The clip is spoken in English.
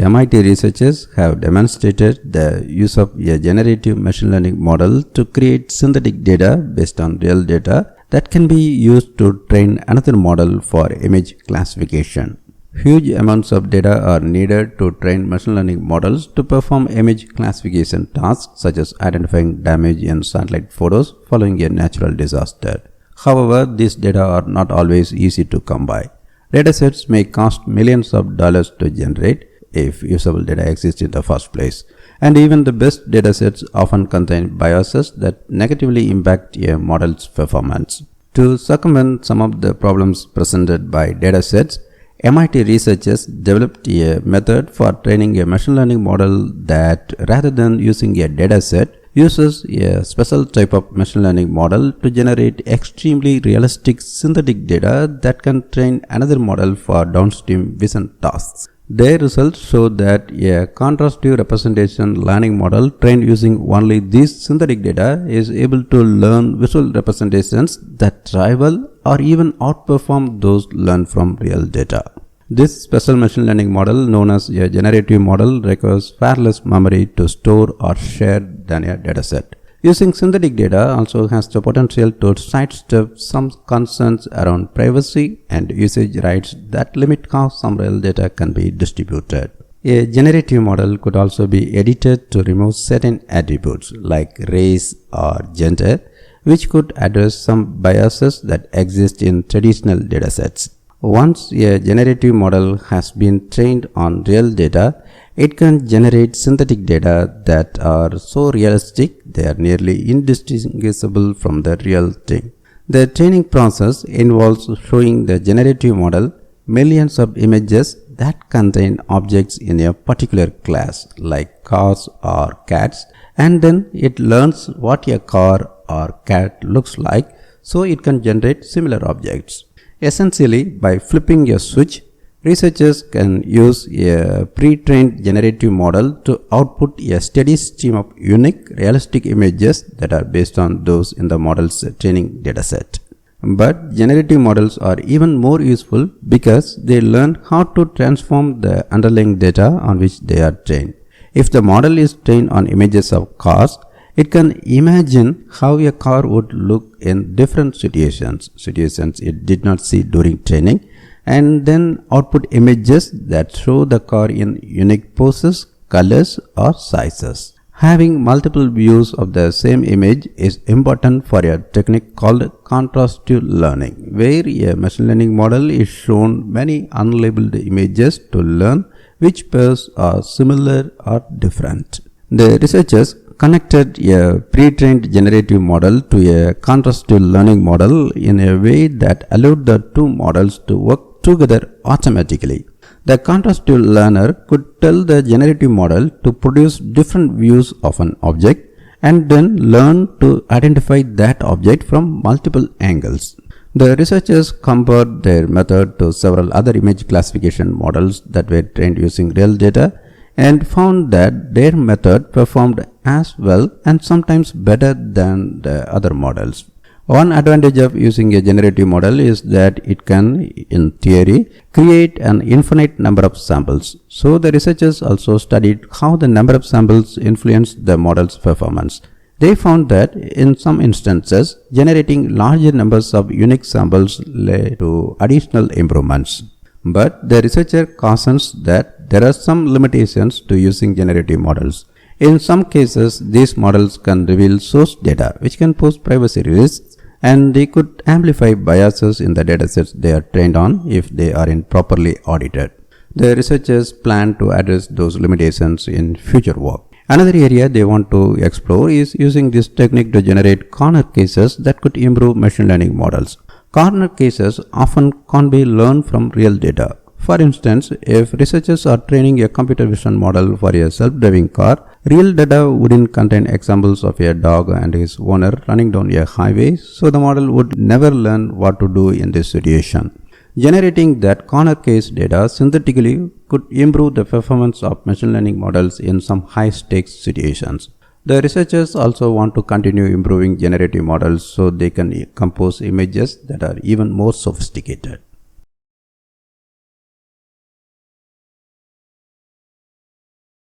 MIT researchers have demonstrated the use of a generative machine learning model to create synthetic data based on real data that can be used to train another model for image classification. Huge amounts of data are needed to train machine learning models to perform image classification tasks such as identifying damage in satellite photos following a natural disaster. However, these data are not always easy to come by. Datasets may cost millions of dollars to generate if usable data exists in the first place. And even the best datasets often contain biases that negatively impact a model's performance. To circumvent some of the problems presented by datasets, MIT researchers developed a method for training a machine learning model that, rather than using a dataset, uses a special type of machine learning model to generate extremely realistic synthetic data that can train another model for downstream vision tasks. Their results show that a contrastive representation learning model trained using only these synthetic data is able to learn visual representations that rival or even outperform those learned from real data. This special machine learning model, known as a generative model, requires far less memory to store or share than a dataset. Using synthetic data also has the potential to sidestep some concerns around privacy and usage rights that limit how some real data can be distributed. A generative model could also be edited to remove certain attributes like race or gender, which could address some biases that exist in traditional datasets. Once a generative model has been trained on real data, it can generate synthetic data that are so realistic they are nearly indistinguishable from the real thing. The training process involves showing the generative model millions of images that contain objects in a particular class, like cars or cats, and then it learns what a car or cat looks like so it can generate similar objects. Essentially, by flipping a switch, researchers can use a pre-trained generative model to output a steady stream of unique, realistic images that are based on those in the model's training dataset. But generative models are even more useful because they learn how to transform the underlying data on which they are trained. If the model is trained on images of cars, it can imagine how a car would look in different situations it did not see during training, and then output images that show the car in unique poses, colors, or sizes. Having multiple views of the same image is important for a technique called contrastive learning, where a machine learning model is shown many unlabeled images to learn which pairs are similar or different. The researchers connected a pre-trained generative model to a contrastive learning model in a way that allowed the two models to work together automatically. The contrastive learner could tell the generative model to produce different views of an object and then learn to identify that object from multiple angles. The researchers compared their method to several other image classification models that were trained using real data and found that their method performed as well and sometimes better than the other models. One advantage of using a generative model is that it can, in theory, create an infinite number of samples. So the researchers also studied how the number of samples influenced the model's performance. They found that in some instances, generating larger numbers of unique samples led to additional improvements. But the researcher cautions that there are some limitations to using generative models. In some cases, these models can reveal source data, which can pose privacy risks, and they could amplify biases in the datasets they are trained on if they are improperly audited. The researchers plan to address those limitations in future work. Another area they want to explore is using this technique to generate corner cases that could improve machine learning models. Corner cases often can't be learned from real data. For instance, if researchers are training a computer vision model for a self-driving car, real data wouldn't contain examples of a dog and his owner running down a highway, so the model would never learn what to do in this situation. Generating that corner case data synthetically could improve the performance of machine learning models in some high-stakes situations. The researchers also want to continue improving generative models so they can compose images that are even more sophisticated.